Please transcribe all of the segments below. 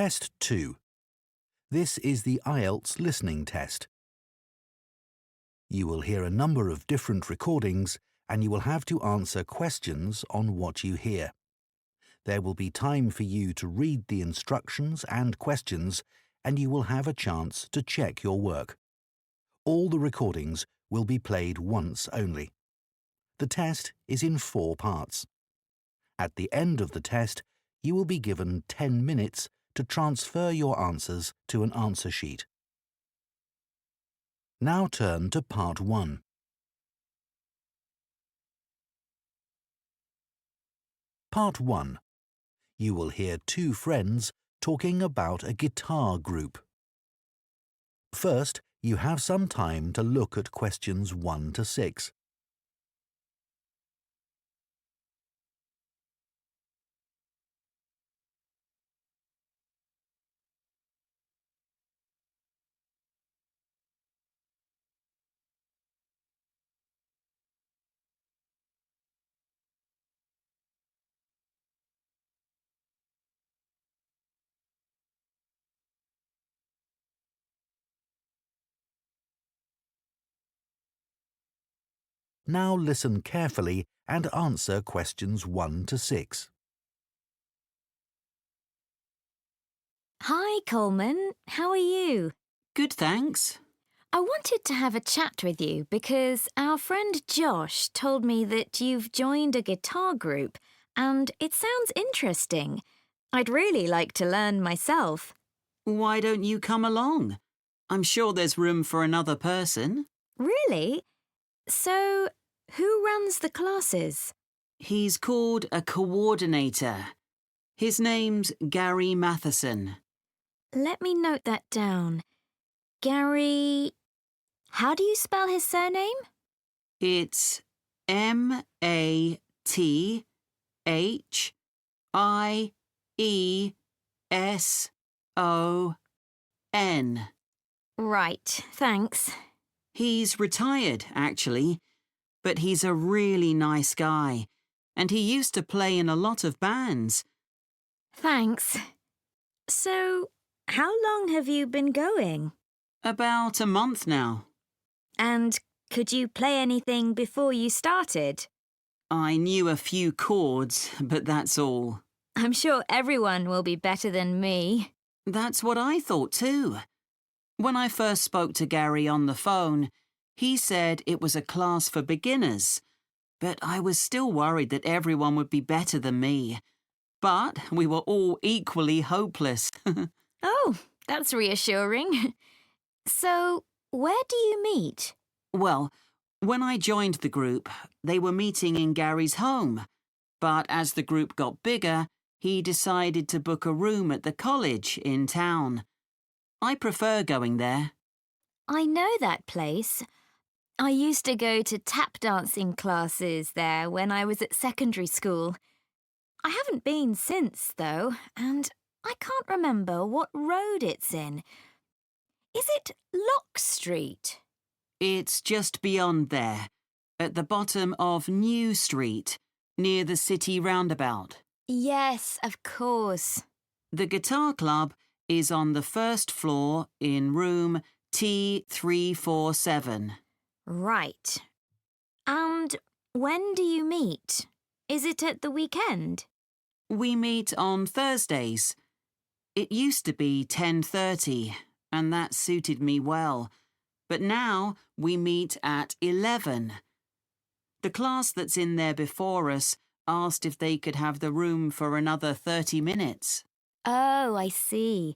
Test 2. This is the IELTS Listening Test. You will hear a number of different recordings and you will have to answer questions on what you hear. There will be time for you to read the instructions and questions and you will have a chance to check your work. All the recordings will be played once only. The test is in 4 parts. At the end of the test, you will be given 10 minutes to transfer your answers to an answer sheet. Now turn to Part 1. Part 1. You will hear 2 friends talking about a guitar group. First, you have some time to look at questions 1 to 6. Now listen carefully and answer questions 1 to 6. Hi, Coleman. How are you? Good, thanks. I wanted to have a chat with you because our friend Josh told me that you've joined a guitar group and it sounds interesting. I'd really like to learn myself. Why don't you come along? I'm sure there's room for another person. Really? So, who runs the classes? He's called a coordinator. His name's Gary Matheson. Let me note that down. Gary... How do you spell his surname? It's Matheson. Right, thanks. He's retired, actually, but he's a really nice guy, and he used to play in a lot of bands. Thanks. So, how long have you been going? About a month now. And could you play anything before you started? I knew a few chords, but that's all. I'm sure everyone will be better than me. That's what I thought too. When I first spoke to Gary on the phone, he said it was a class for beginners, but I was still worried that everyone would be better than me. But we were all equally hopeless. Oh, that's reassuring. So, where do you meet? Well, when I joined the group, they were meeting in Gary's home. But as the group got bigger, he decided to book a room at the college in town. I prefer going there. I know that place. I used to go to tap dancing classes there when I was at secondary school. I haven't been since, though, and I can't remember what road it's in. Is it Lock Street? It's just beyond there, at the bottom of New Street, near the city roundabout. Yes, of course. The guitar club is on the first floor in room T347. Right. And when do you meet? Is it at the weekend? We meet on Thursdays. It used to be 10:30, and that suited me well. But now we meet at 11. The class that's in there before us asked if they could have the room for another 30 minutes. Oh, I see.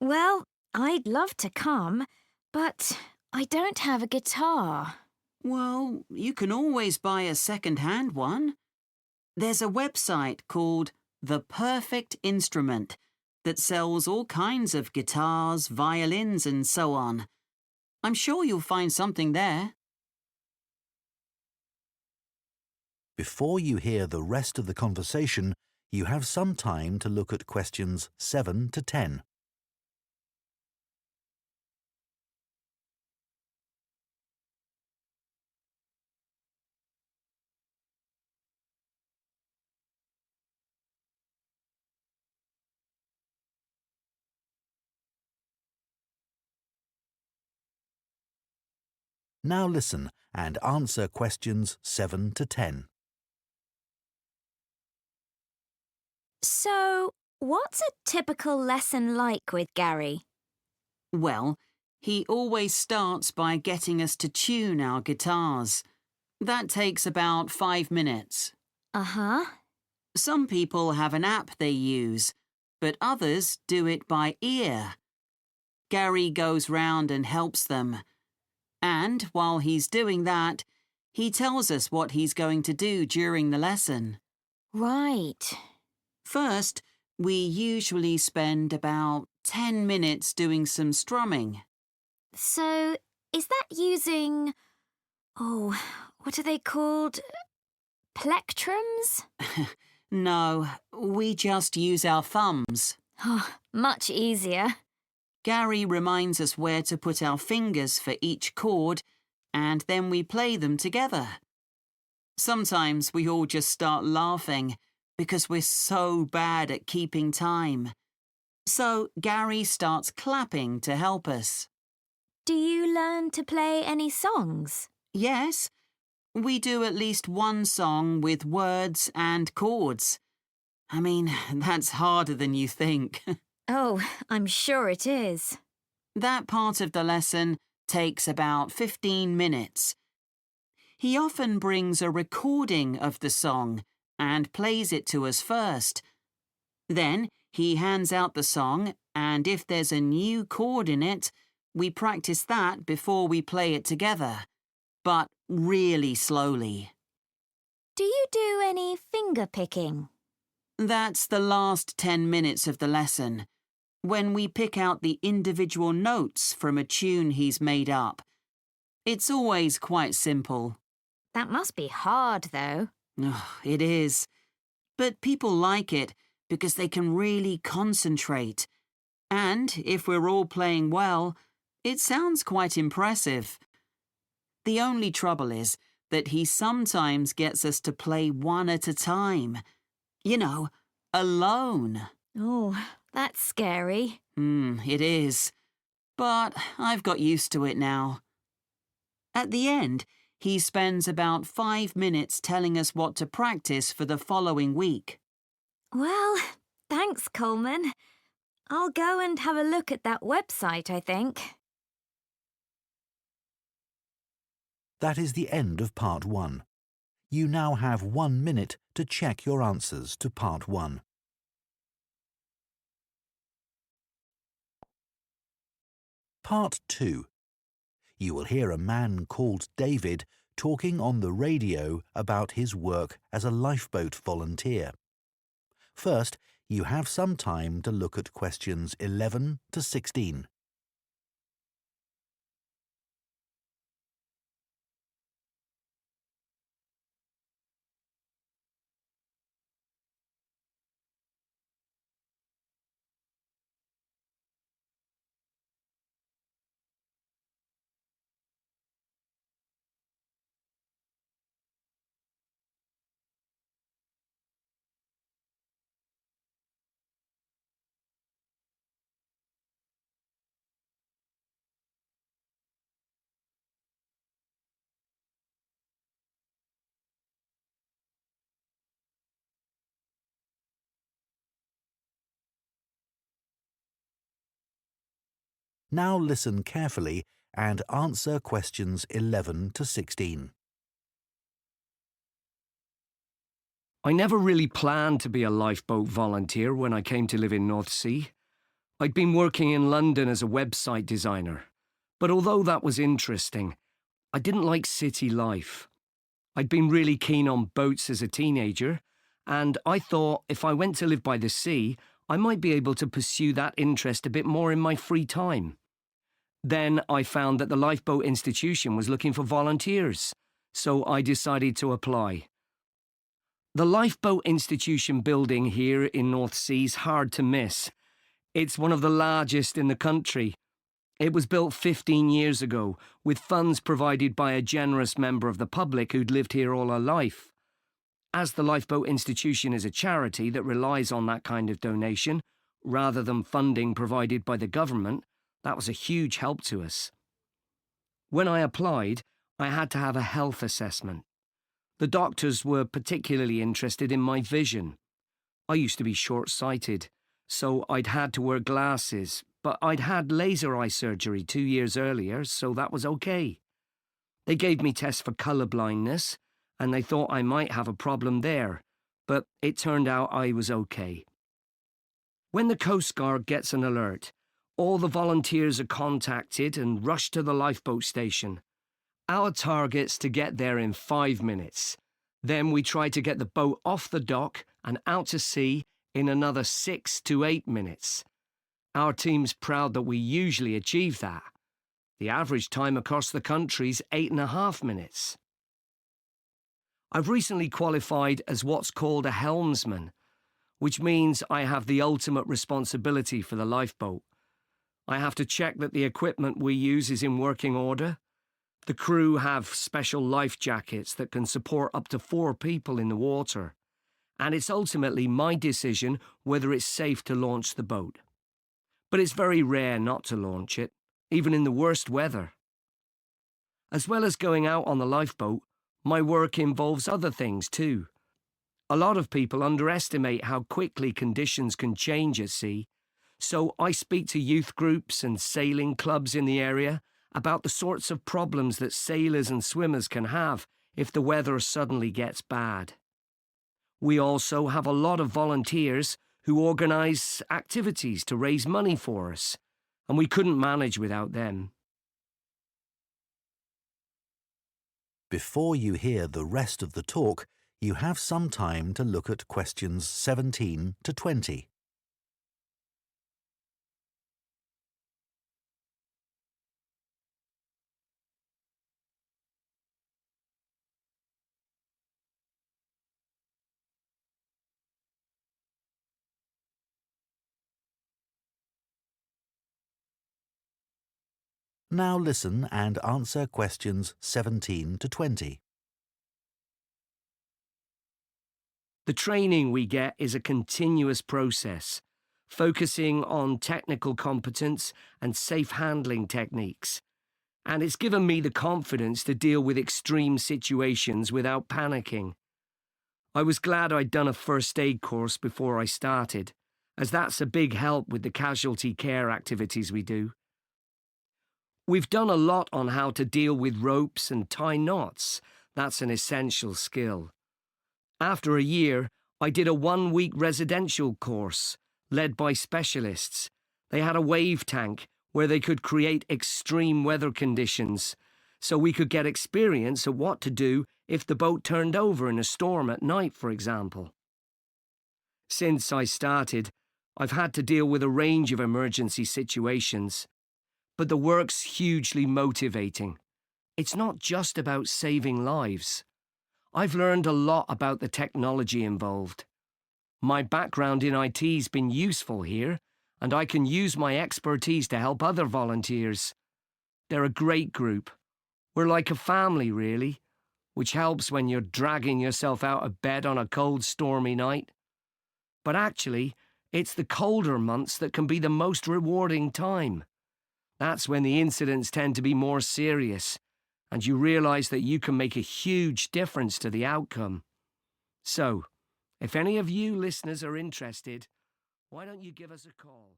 Well, I'd love to come, but I don't have a guitar. Well, you can always buy a second-hand one. There's a website called The Perfect Instrument that sells all kinds of guitars, violins and so on. I'm sure you'll find something there. Before you hear the rest of the conversation, you have some time to look at questions 7 to 10. Now listen and answer questions 7 to 10. So, what's a typical lesson like with Gary? Well, he always starts by getting us to tune our guitars. That takes about 5 minutes. Uh-huh. Some people have an app they use, but others do it by ear. Gary goes round and helps them. And while he's doing that, he tells us what he's going to do during the lesson. Right. First, we usually spend about 10 minutes doing some strumming. So, is that using... Oh, what are they called? Plectrums? No, we just use our thumbs. Oh, much easier. Gary reminds us where to put our fingers for each chord, and then we play them together. Sometimes we all just start laughing because we're so bad at keeping time. So Gary starts clapping to help us. Do you learn to play any songs? Yes, we do at least one song with words and chords. I mean, that's harder than you think. Oh, I'm sure it is. That part of the lesson takes about 15 minutes. He often brings a recording of the song and plays it to us first. Then he hands out the song, and if there's a new chord in it, we practice that before we play it together, but really slowly. Do you do any finger picking? That's the last 10 minutes of the lesson, when we pick out the individual notes from a tune he's made up. It's always quite simple. That must be hard, though. It is. But people like it because they can really concentrate. And if we're all playing well, it sounds quite impressive. The only trouble is that he sometimes gets us to play one at a time. You know, alone. Oh, that's scary. It is. But I've got used to it now. At the end, he spends about 5 minutes telling us what to practice for the following week. Well, thanks, Coleman. I'll go and have a look at that website, I think. That is the end of Part 1. You now have 1 minute to check your answers to Part 1. Part 2. You will hear a man called David talking on the radio about his work as a lifeboat volunteer. First, you have some time to look at questions 11 to 16. Now listen carefully and answer questions 11 to 16. I never really planned to be a lifeboat volunteer when I came to live in North Sea. I'd been working in London as a website designer, but although that was interesting, I didn't like city life. I'd been really keen on boats as a teenager, and I thought if I went to live by the sea, I might be able to pursue that interest a bit more in my free time. Then I found that the Lifeboat Institution was looking for volunteers, so I decided to apply. The Lifeboat Institution building here in North Sea's hard to miss. It's one of the largest in the country. It was built 15 years ago, with funds provided by a generous member of the public who'd lived here all her life. As the Lifeboat Institution is a charity that relies on that kind of donation, rather than funding provided by the government, that was a huge help to us. When I applied, I had to have a health assessment. The doctors were particularly interested in my vision. I used to be short-sighted, so I'd had to wear glasses, but I'd had laser eye surgery 2 years earlier, so that was okay. They gave me tests for colour blindness, and they thought I might have a problem there, but it turned out I was okay. When the Coast Guard gets an alert, all the volunteers are contacted and rushed to the lifeboat station. Our target's to get there in 5 minutes. Then we try to get the boat off the dock and out to sea in another 6 to 8 minutes. Our team's proud that we usually achieve that. The average time across the country's 8.5 minutes. I've recently qualified as what's called a helmsman, which means I have the ultimate responsibility for the lifeboat. I have to check that the equipment we use is in working order. The crew have special life jackets that can support up to 4 people in the water, and it's ultimately my decision whether it's safe to launch the boat. But it's very rare not to launch it, even in the worst weather. As well as going out on the lifeboat, my work involves other things too. A lot of people underestimate how quickly conditions can change at sea, so I speak to youth groups and sailing clubs in the area about the sorts of problems that sailors and swimmers can have if the weather suddenly gets bad. We also have a lot of volunteers who organise activities to raise money for us, and we couldn't manage without them. Before you hear the rest of the talk, you have some time to look at questions 17 to 20. Now listen and answer questions 17 to 20. The training we get is a continuous process, focusing on technical competence and safe handling techniques, and it's given me the confidence to deal with extreme situations without panicking. I was glad I'd done a first aid course before I started, as that's a big help with the casualty care activities we do. We've done a lot on how to deal with ropes and tie knots. That's an essential skill. After a year, I did a 1-week residential course, led by specialists. They had a wave tank where they could create extreme weather conditions, so we could get experience of what to do if the boat turned over in a storm at night, for example. Since I started, I've had to deal with a range of emergency situations, but the work's hugely motivating. It's not just about saving lives. I've learned a lot about the technology involved. My background in IT's been useful here, and I can use my expertise to help other volunteers. They're a great group. We're like a family, really, which helps when you're dragging yourself out of bed on a cold, stormy night. But actually, it's the colder months that can be the most rewarding time. That's when the incidents tend to be more serious, and you realise that you can make a huge difference to the outcome. So, if any of you listeners are interested, why don't you give us a call?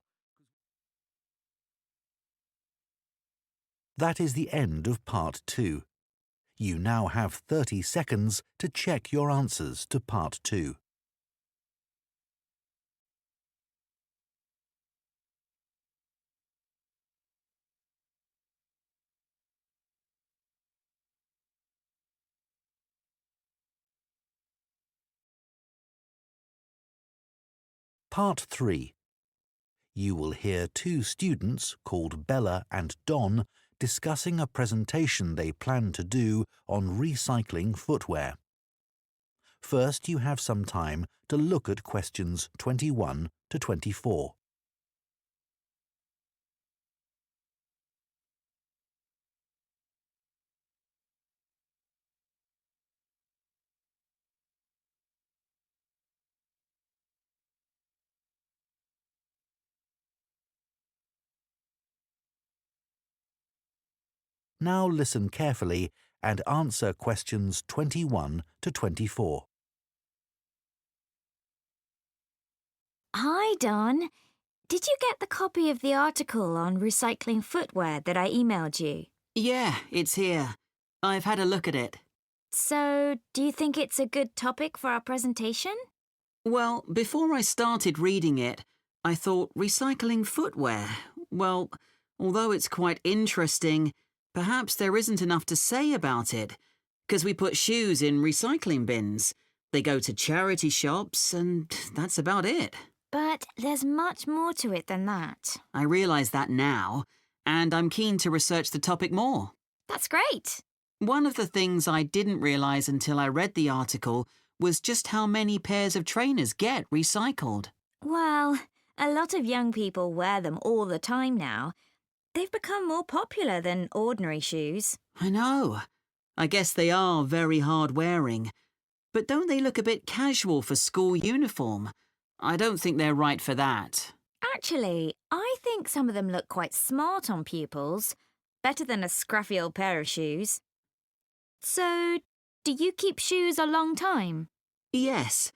That is the end of Part 2. You now have 30 seconds to check your answers to Part 2. Part 3. You will hear 2 students called Bella and Don discussing a presentation they plan to do on recycling footwear. First, you have some time to look at questions 21 to 24. Now listen carefully and answer questions 21 to 24. Hi, Don. Did you get the copy of the article on recycling footwear that I emailed you? Yeah, it's here. I've had a look at it. So, do you think it's a good topic for our presentation? Well, before I started reading it, I thought recycling footwear. Well, although it's quite interesting, perhaps there isn't enough to say about it, because we put shoes in recycling bins. They go to charity shops, and that's about it. But there's much more to it than that. I realise that now, and I'm keen to research the topic more. That's great. One of the things I didn't realise until I read the article was just how many pairs of trainers get recycled. Well, a lot of young people wear them all the time now. They've become more popular than ordinary shoes. I know. I guess they are very hard-wearing. But don't they look a bit casual for school uniform? I don't think they're right for that. Actually, I think some of them look quite smart on pupils. Better than a scruffy old pair of shoes. So, do you keep shoes a long time? Yes,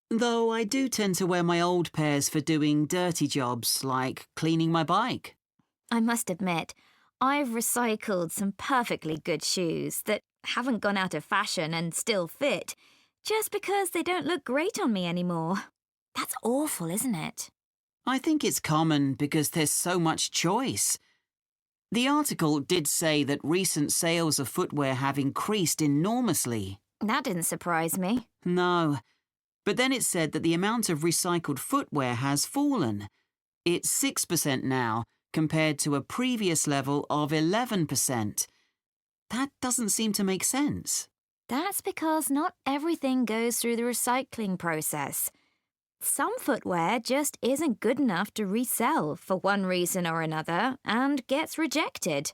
though I do tend to wear my old pairs for doing dirty jobs like cleaning my bike. I must admit, I've recycled some perfectly good shoes that haven't gone out of fashion and still fit, just because they don't look great on me anymore. That's awful, isn't it? I think it's common because there's so much choice. The article did say that recent sales of footwear have increased enormously. That didn't surprise me. No, but then it said that the amount of recycled footwear has fallen. It's 6% now, compared to a previous level of 11%. That doesn't seem to make sense. That's because not everything goes through the recycling process. Some footwear just isn't good enough to resell for one reason or another and gets rejected.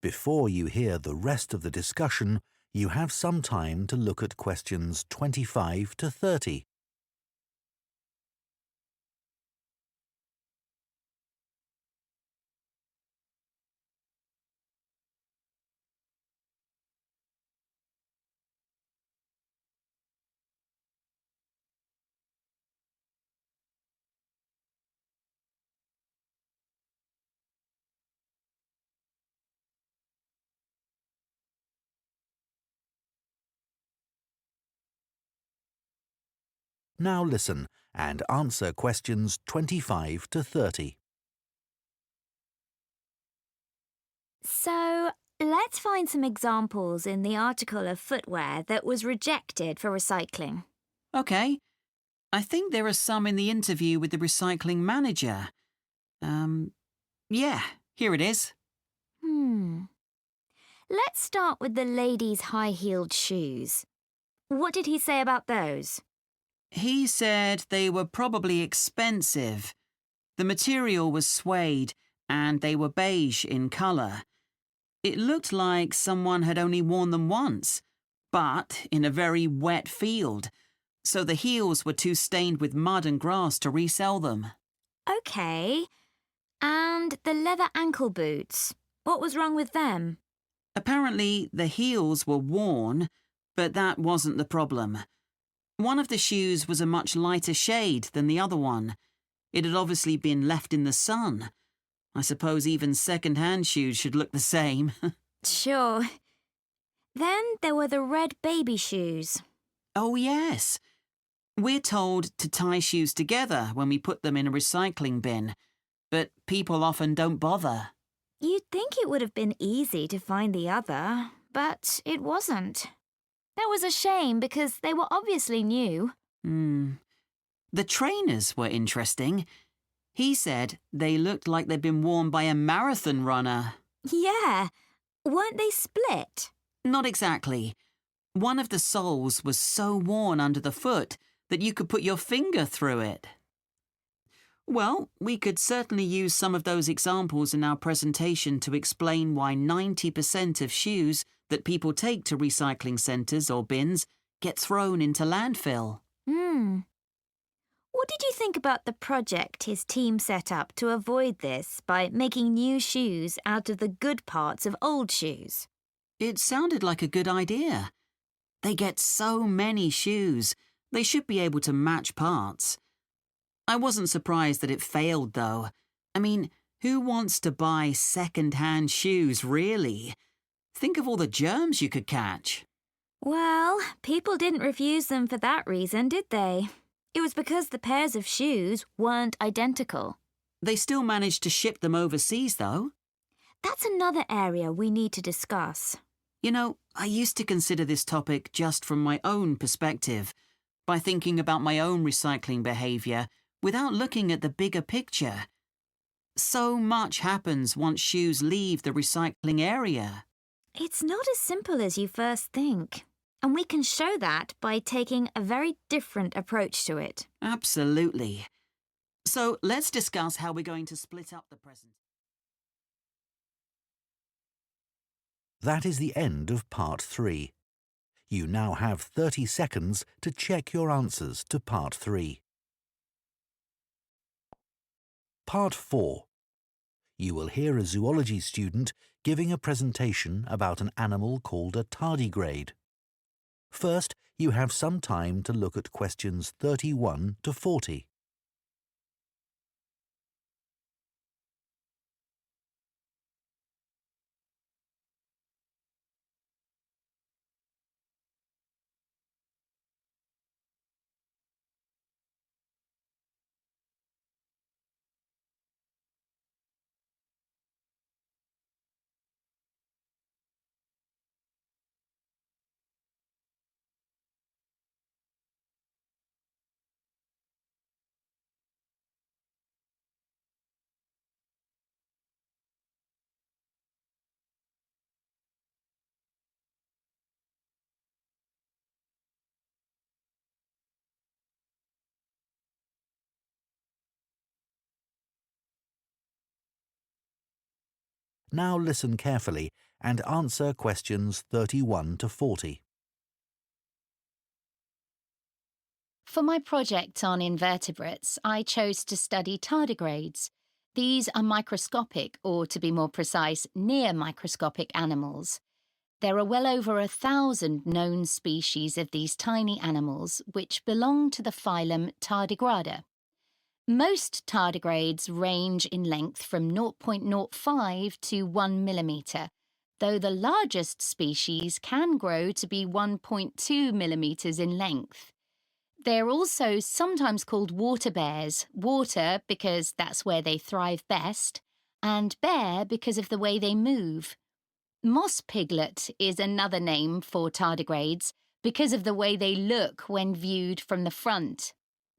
Before you hear the rest of the discussion, you have some time to look at questions 25 to 30. Now listen and answer questions 25 to 30. So, let's find some examples in the article of footwear that was rejected for recycling. OK. I think there are some in the interview with the recycling manager. Yeah, here it is. Let's start with the ladies' high-heeled shoes. What did he say about those? He said they were probably expensive. The material was suede and they were beige in colour. It looked like someone had only worn them once, but in a very wet field, so the heels were too stained with mud and grass to resell them. OK. And the leather ankle boots. What was wrong with them? Apparently, the heels were worn, but that wasn't the problem. One of the shoes was a much lighter shade than the other one. It had obviously been left in the sun. I suppose even second-hand shoes should look the same. Sure. Then there were the red baby shoes. Oh, yes. We're told to tie shoes together when we put them in a recycling bin, but people often don't bother. You'd think it would have been easy to find the other, but it wasn't. That was a shame because they were obviously new. The trainers were interesting. He said they looked like they'd been worn by a marathon runner. Yeah. Weren't they split? Not exactly. One of the soles was so worn under the foot that you could put your finger through it. Well, we could certainly use some of those examples in our presentation to explain why 90% of shoes that people take to recycling centres or bins get thrown into landfill. What did you think about the project his team set up to avoid this by making new shoes out of the good parts of old shoes? It sounded like a good idea. They get so many shoes. They should be able to match parts. I wasn't surprised that it failed, though. I mean, who wants to buy second-hand shoes, really? Think of all the germs you could catch. Well, people didn't refuse them for that reason, did they? It was because the pairs of shoes weren't identical. They still managed to ship them overseas, though. That's another area we need to discuss. You know, I used to consider this topic just from my own perspective, by thinking about my own recycling behaviour without looking at the bigger picture. So much happens once shoes leave the recycling area. It's not as simple as you first think. And we can show that by taking a very different approach to it. Absolutely. So let's discuss how we're going to split up the present. That is the end of Part 3. You now have 30 seconds to check your answers to Part 3. Part 4. You will hear a zoology student giving a presentation about an animal called a tardigrade. First, you have some time to look at questions 31 to 40. Now listen carefully and answer questions 31 to 40. For my project on invertebrates, I chose to study tardigrades. These are microscopic, or to be more precise, near microscopic animals. There are well over 1,000 known species of these tiny animals, which belong to the phylum Tardigrada. Most tardigrades range in length from 0.05 to 1 millimetre, though the largest species can grow to be 1.2 millimetres in length. They're also sometimes called water bears, water because that's where they thrive best, and bear because of the way they move. Moss piglet is another name for tardigrades because of the way they look when viewed from the front.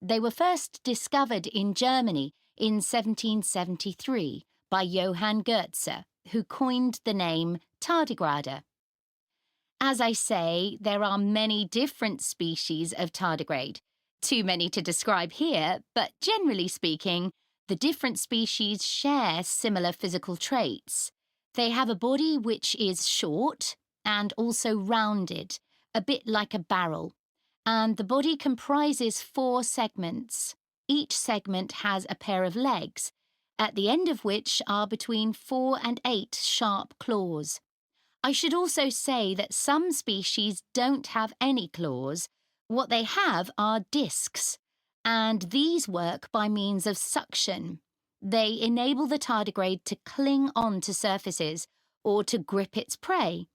They were first discovered in Germany in 1773 by Johann Goetze, who coined the name tardigrade. As I say, there are many different species of tardigrade. Too many to describe here, but generally speaking, the different species share similar physical traits. They have a body which is short and also rounded, a bit like a barrel. And the body comprises 4 segments. Each segment has a pair of legs, at the end of which are between 4 and 8 sharp claws. I should also say that some species don't have any claws. What they have are discs, and these work by means of suction. They enable the tardigrade to cling on to surfaces or to grip its prey.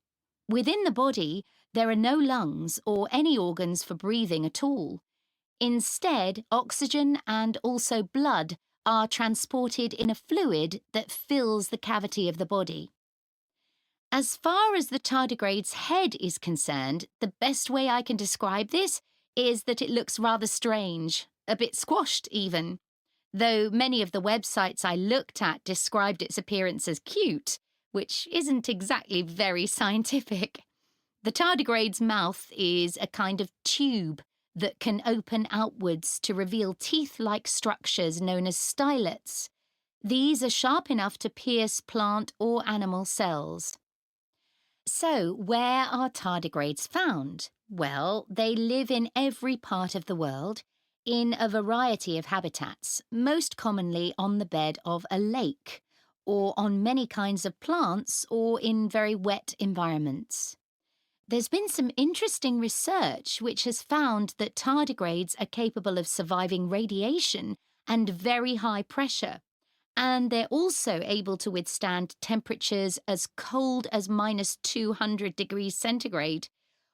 Within the body, there are no lungs or any organs for breathing at all. Instead, oxygen and also blood are transported in a fluid that fills the cavity of the body. As far as the tardigrade's head is concerned, the best way I can describe this is that it looks rather strange, a bit squashed even. Though many of the websites I looked at described its appearance as cute, which isn't exactly very scientific. The tardigrade's mouth is a kind of tube that can open outwards to reveal teeth-like structures known as stylets. These are sharp enough to pierce plant or animal cells. So, where are tardigrades found? Well, they live in every part of the world, in a variety of habitats, most commonly on the bed of a lake, or on many kinds of plants, or in very wet environments. There's been some interesting research which has found that tardigrades are capable of surviving radiation and very high pressure, and they're also able to withstand temperatures as cold as -200 degrees centigrade,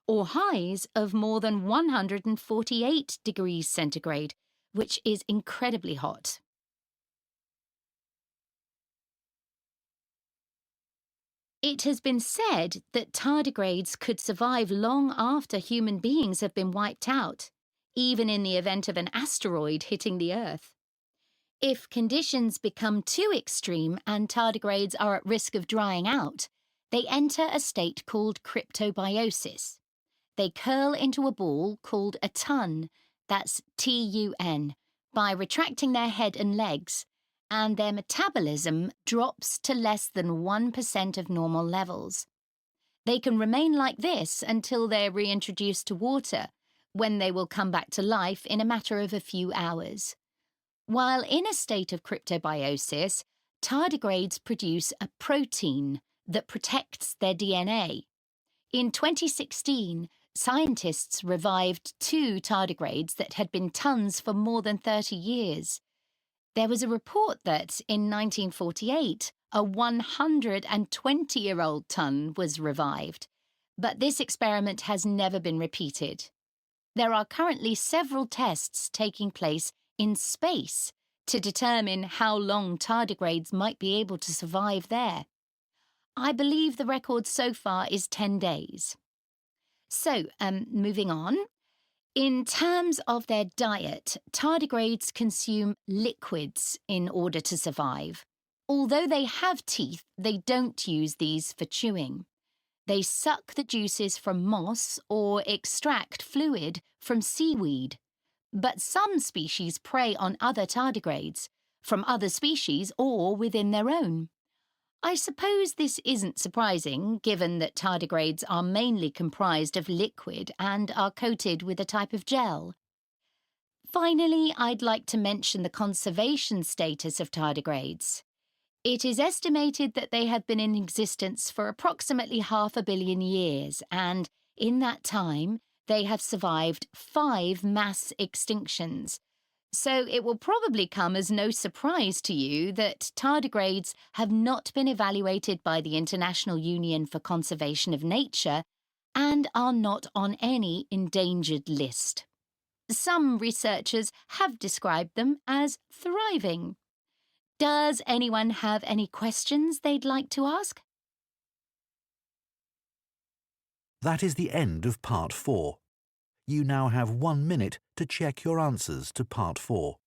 or highs of more than 148 degrees centigrade, which is incredibly hot. It has been said that tardigrades could survive long after human beings have been wiped out, even in the event of an asteroid hitting the Earth. If conditions become too extreme and tardigrades are at risk of drying out, they enter a state called cryptobiosis. They curl into a ball called a tun, that's TUN, by retracting their head and legs, and their metabolism drops to less than 1% of normal levels. They can remain like this until they're reintroduced to water, when they will come back to life in a matter of a few hours. While in a state of cryptobiosis, tardigrades produce a protein that protects their DNA. In 2016, scientists revived 2 tardigrades that had been tuns for more than 30 years. There was a report that, in 1948, a 120-year-old tun was revived, but this experiment has never been repeated. There are currently several tests taking place in space to determine how long tardigrades might be able to survive there. I believe the record so far is 10 days. So, moving on. In terms of their diet, tardigrades consume liquids in order to survive. Although they have teeth, they don't use these for chewing. They suck the juices from moss or extract fluid from seaweed. But some species prey on other tardigrades, from other species or within their own. I suppose this isn't surprising, given that tardigrades are mainly comprised of liquid and are coated with a type of gel. Finally, I'd like to mention the conservation status of tardigrades. It is estimated that they have been in existence for approximately 500 million years, and in that time, they have survived 5 mass extinctions. So it will probably come as no surprise to you that tardigrades have not been evaluated by the International Union for Conservation of Nature and are not on any endangered list. Some researchers have described them as thriving. Does anyone have any questions they'd like to ask? That is the end of Part 4. You now have 1 minute to check your answers to Part 4.